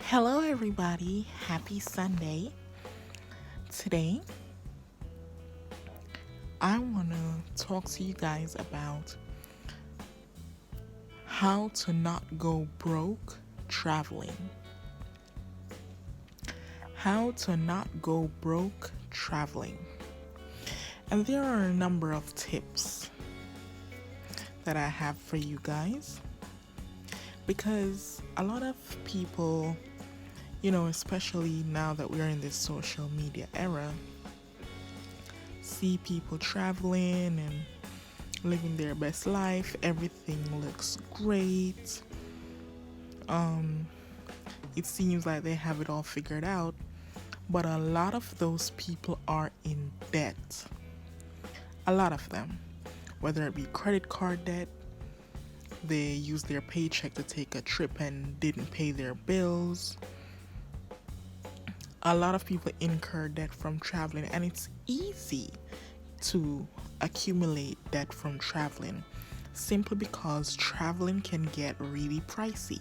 Hello, everybody. Happy Sunday. Today, I want to talk to you guys about how to not go broke traveling. How to not go broke traveling. And there are a number of tips that I have for you guys because a lot of people, especially now that we're in this social media era, see people traveling and living their best life. Everything looks great. It seems like they have it all figured out, but a lot of those people are in debt. A lot of them, whether it be credit card debt, they used their paycheck to take a trip and didn't pay their bills. A lot of people incur debt from traveling, and it's easy to accumulate debt from traveling simply because traveling can get really pricey.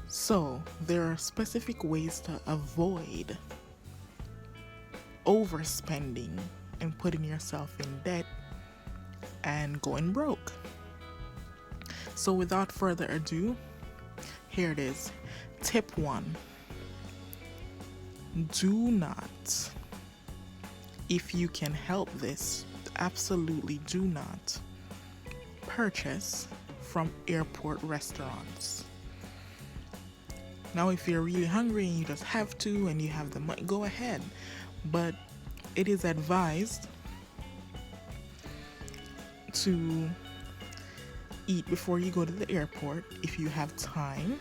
So, there are specific ways to avoid overspending and putting yourself in debt and going broke. So, without further ado, here it is. Tip 1: do not, if you can help this, absolutely do not purchase from airport restaurants. Now, if you're really hungry and you just have to and you have the money, go ahead. But it is advised to eat before you go to the airport. If you have time,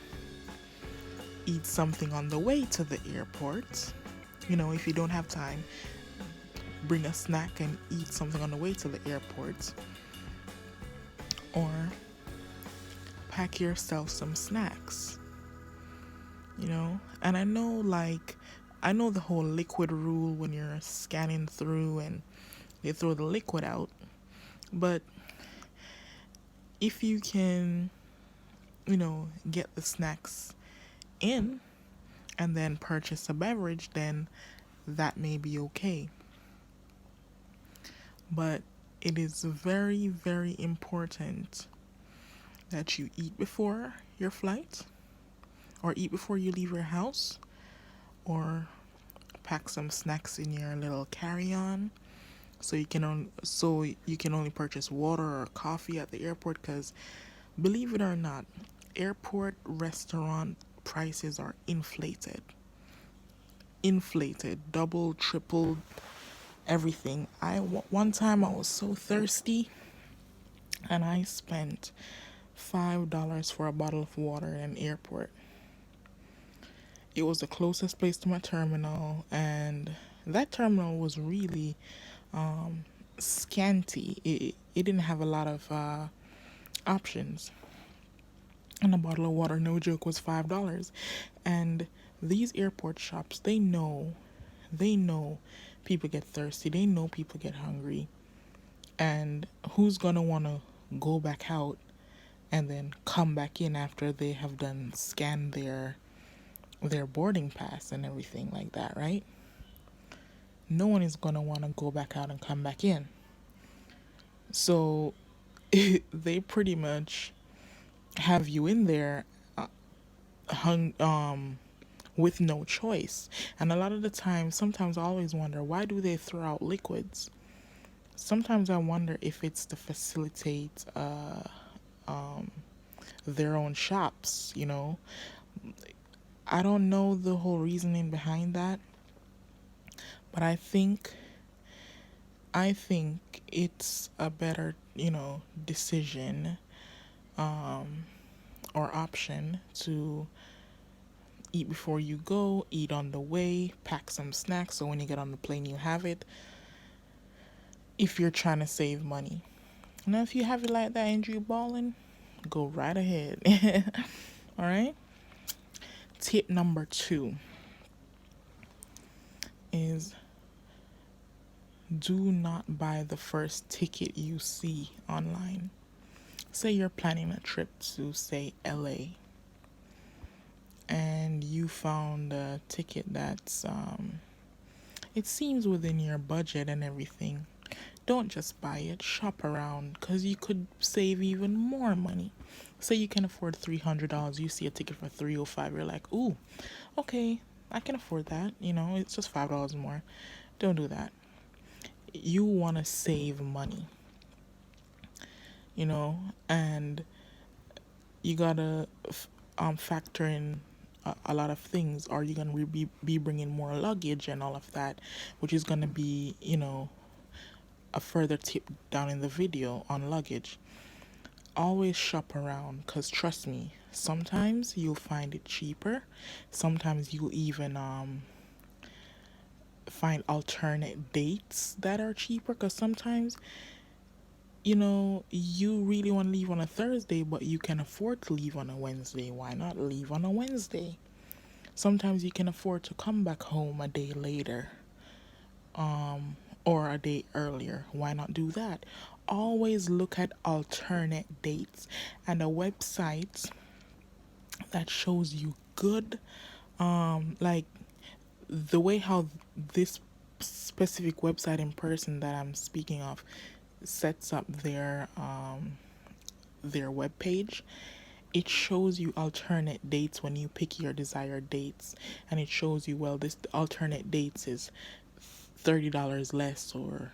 eat something on the way to the airport. If you don't have time, bring a snack and eat something on the way to the airport. Or pack yourself some snacks. And I know the whole liquid rule when you're scanning through and they throw the liquid out, but if you can, get the snacks in and then purchase a beverage, then that may be okay. But it is very, very important that you eat before your flight, or eat before you leave your house, or pack some snacks in your little carry-on so you can only purchase water or coffee at the airport, because believe it or not, airport restaurant prices are inflated, double, triple, everything. One time I was so thirsty and I spent $5 for a bottle of water in an airport. It was the closest place to my terminal, and that terminal was really scanty. It didn't have a lot of options. And a bottle of water, no joke, was $5. And these airport shops, they know people get thirsty. They know people get hungry. And who's gonna wanna go back out and then come back in after they have done scan their boarding pass and everything like that, right? No one is gonna want to go back out and come back in. So they pretty much have you in there hung with no choice. And a lot of the time, sometimes I always wonder, why do they throw out liquids? Sometimes I wonder if it's to facilitate their own shops. I don't know the whole reasoning behind that, but I think it's a better, decision or option to eat before you go, eat on the way, pack some snacks so when you get on the plane you have it, if you're trying to save money. Now, if you have it like that and you're balling, go right ahead. All right. Tip number 2 is do not buy the first ticket you see online. Say you're planning a trip to, say, LA. and you found a ticket that's it seems within your budget and everything, don't just buy it. Shop around because you could save even more money. Say you can afford $300, you see a ticket for 305. You're like, ooh, okay, I can afford that. It's just $5 more. Don't do that. You want to save money, and you gotta factor in a lot of things. Are you gonna be bringing more luggage and all of that, which is gonna be a further tip down in the video on luggage. Always shop around because trust me, sometimes you'll find it cheaper. Sometimes you'll even find alternate dates that are cheaper because sometimes you really want to leave on a Thursday, but you can afford to leave on a Wednesday. Why not leave on a Wednesday? Sometimes you can afford to come back home a day later, or a day earlier. Why not do that? Always look at alternate dates and a website that shows you good, like the way how this specific website in person that I'm speaking of sets up their web page. It shows you alternate dates when you pick your desired dates, and it shows you, well, this alternate dates is $30 less, or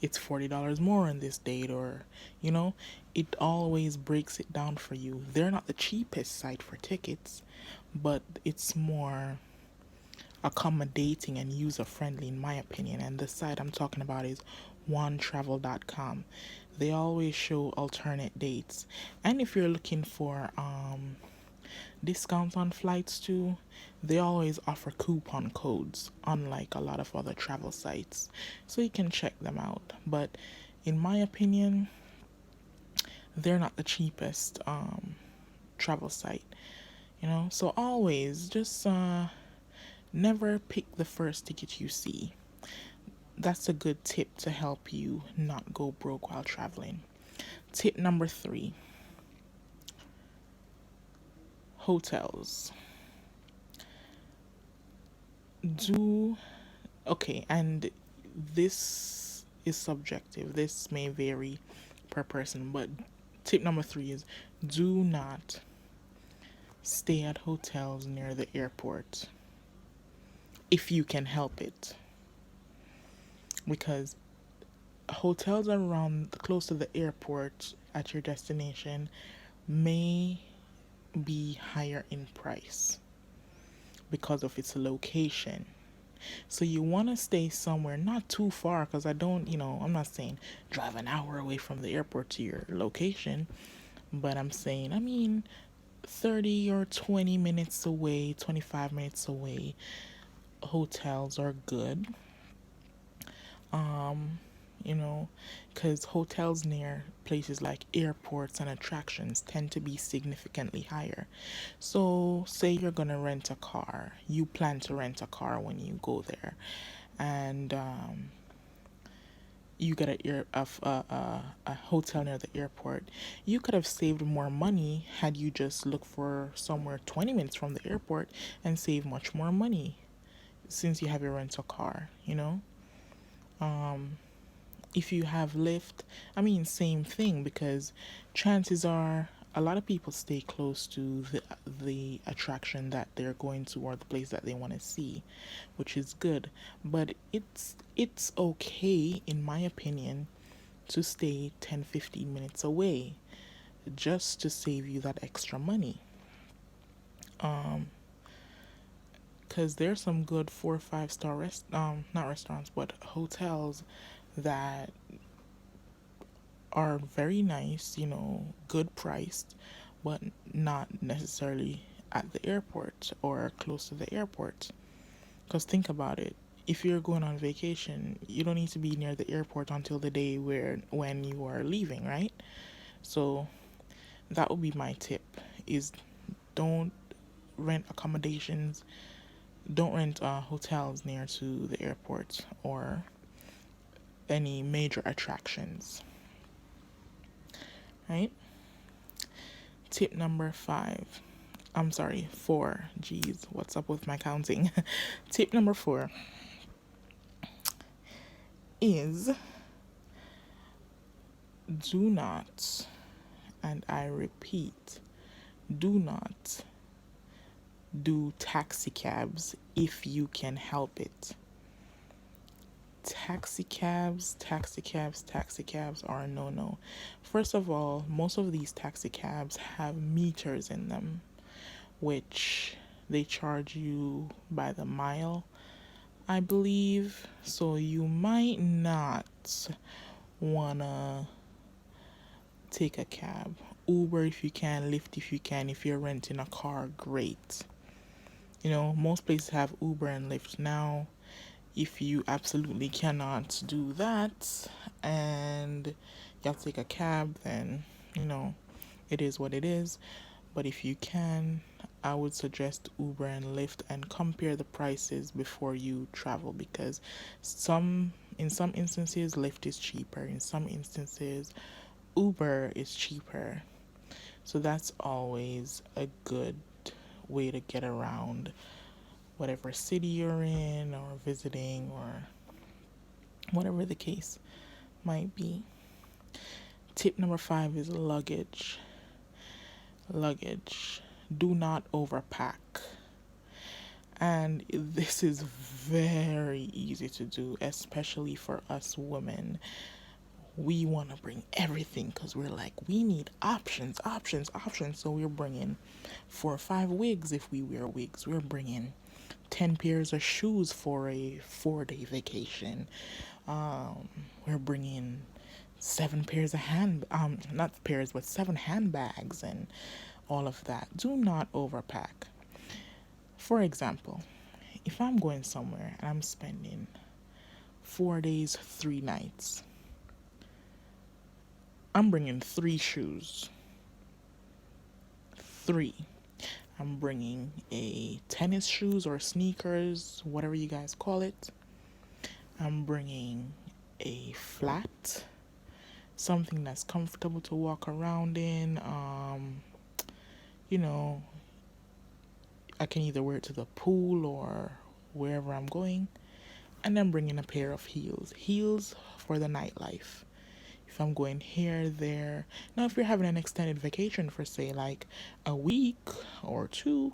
it's $40 more on this date, or it always breaks it down for you. They're not the cheapest site for tickets, but it's more accommodating and user friendly in my opinion. And the site I'm talking about is onetravel.com. They always show alternate dates, and if you're looking for discounts on flights too, they always offer coupon codes, unlike a lot of other travel sites, so you can check them out. But in my opinion, they're not the cheapest travel site, so always just never pick the first ticket you see. That's a good tip to help you not go broke while traveling. Tip number 3: hotels. Okay, and this is subjective. This may vary per person, but tip number 3 is do not stay at hotels near the airport if you can help it, because hotels around close to the airport at your destination may be higher in price because of its location. So you want to stay somewhere not too far, because I'm not saying drive an hour away from the airport to your location, but I'm saying, 30 or 20 minutes away, 25 minutes away, hotels are good. Because hotels near places like airports and attractions tend to be significantly higher. So, say you're going to rent a car, you plan to rent a car when you go there, and you get a hotel near the airport. You could have saved more money had you just looked for somewhere 20 minutes from the airport and save much more money since you have your rental car, If you have Lyft, same thing, because chances are a lot of people stay close to the attraction that they're going to, or the place that they want to see, which is good. But it's okay, in my opinion, to stay 10-15 minutes away just to save you that extra money. Because there's some good 4 or 5 star not restaurants, but hotels that are very nice, good priced, but not necessarily at the airport or close to the airport. Because think about it. If you're going on vacation, you don't need to be near the airport until the day when you are leaving, right? So that would be my tip, is don't rent accommodations, don't rent hotels near to the airport or any major attractions, right? Tip number 5: I'm sorry, 4. Geez, what's up with my counting? Tip number 4 is do not, and I repeat, do not do taxi cabs if you can help it. Taxi cabs are a no-no. First of all, most of these taxi cabs have meters in them, which they charge you by the mile, I believe. So you might not wanna take a cab. Uber if you can, Lyft if you can. If you're renting a car, great. You know, most places have Uber and Lyft now. If you absolutely cannot do that and you have to take a cab, then, it is what it is. But if you can, I would suggest Uber and Lyft and compare the prices before you travel, because in some instances Lyft is cheaper, in some instances Uber is cheaper. So that's always a good way to get around whatever city you're in or visiting or whatever the case might be. Tip number 5 is luggage. Luggage. Do not overpack. And this is very easy to do, especially for us women. We want to bring everything because we're like, we need options. So we're bringing 4 or 5 wigs if we wear wigs. We're bringing 10 pairs of shoes for a 4-day vacation. We're bringing 7 pairs of not pairs, but 7 handbags and all of that. Do not overpack. For example, if I'm going somewhere and I'm spending 4 days, 3 nights, I'm bringing 3 shoes. 3. I'm bringing a tennis shoes or sneakers, whatever you guys call it. I'm bringing a flat, something that's comfortable to walk around in. I can either wear it to the pool or wherever I'm going. And I'm bringing a pair of heels. Heels for the nightlife. If I'm going here, there. Now, if you're having an extended vacation for, say, like a week or 2,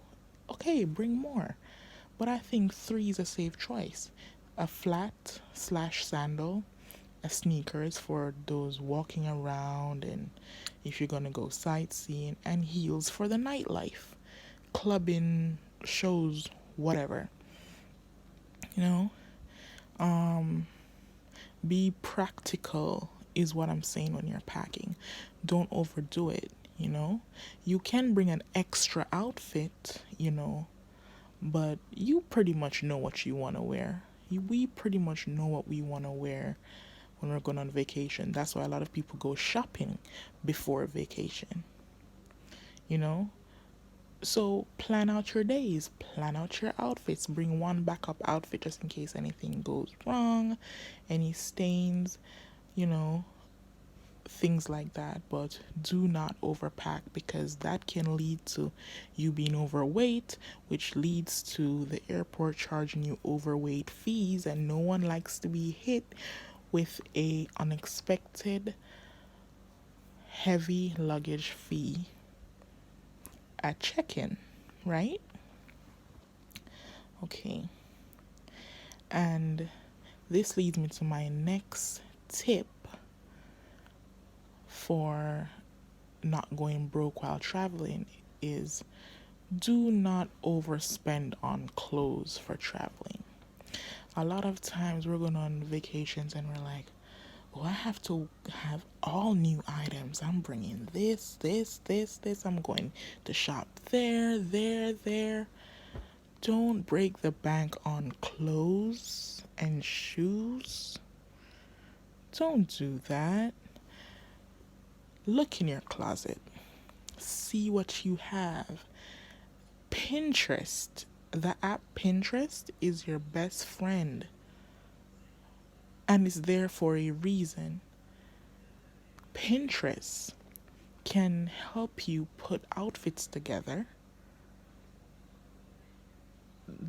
okay, bring more. But I think 3 is a safe choice. A flat / sandal, a sneakers for those walking around and if you're gonna go sightseeing, and heels for the nightlife, clubbing, shows, whatever. You know, be practical is what I'm saying when you're packing. Don't overdo it. You can bring an extra outfit, but you pretty much know what you want to wear. We pretty much know what we want to wear when we're going on vacation. That's why a lot of people go shopping before vacation. You know? So plan out your days, plan out your outfits, bring one backup outfit just in case anything goes wrong, any stains, you know, things like that. But do not overpack, because that can lead to you being overweight, which leads to the airport charging you overweight fees, and no one likes to be hit with a unexpected heavy luggage fee at check-in, right? Okay. And this leads me to my next tip for not going broke while traveling is do not overspend on clothes for traveling. A lot of times we're going on vacations and we're like, oh, I have to have all new items. I'm bringing this. I'm going to shop there. Don't break the bank on clothes and shoes. Don't do that. Look in your closet. See what you have. Pinterest. The app Pinterest is your best friend. And it's there for a reason. Pinterest can help you put outfits together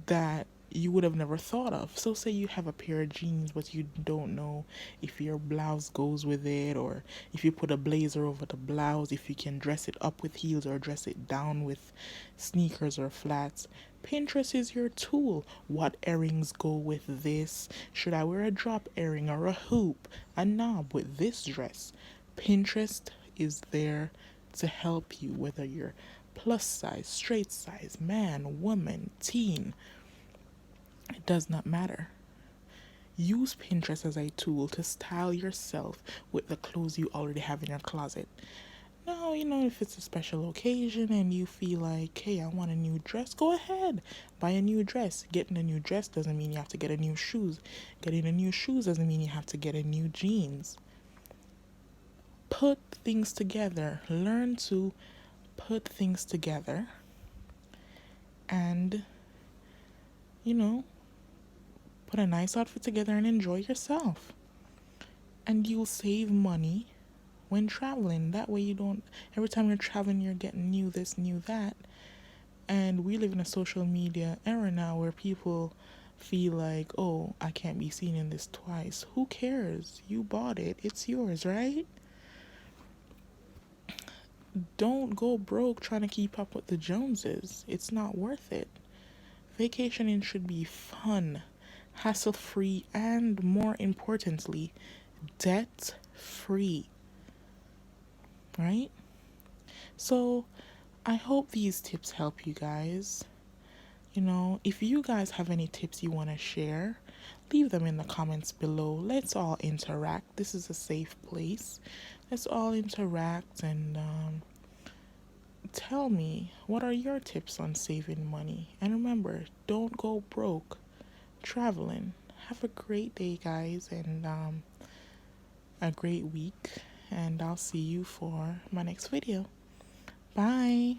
that you would have never thought of. So, say you have a pair of jeans, but you don't know if your blouse goes with it, or if you put a blazer over the blouse, if you can dress it up with heels or dress it down with sneakers or flats. Pinterest is your tool. What earrings go with this? Should I wear a drop earring or a hoop, a knob with this dress? Pinterest is there to help you, whether you're plus size, straight size, man, woman, teen. It does not matter. Use Pinterest as a tool to style yourself with the clothes you already have in your closet. Now, if it's a special occasion and you feel like, hey, I want a new dress, go ahead, buy a new dress. Getting a new dress doesn't mean you have to get a new shoes. Getting a new shoes doesn't mean you have to get a new jeans. Put things together. Learn to put things together and, you know, put a nice outfit together and enjoy yourself. And you'll save money when traveling. That way, you don't, every time you're traveling, you're getting new this, new that. And we live in a social media era now where people feel like, oh, I can't be seen in this twice. Who cares? You bought it, it's yours, right? Don't go broke trying to keep up with the Joneses. It's not worth it. Vacationing should be fun, hassle free, and more importantly, debt free, right? So, I hope these tips help you guys. If you guys have any tips you want to share, leave them in the comments below. Let's all interact. This is a safe place. Let's all interact and tell me, what are your tips on saving money? And remember, don't go broke traveling. Have a great day, guys, and a great week. And I'll see you for my next video. Bye.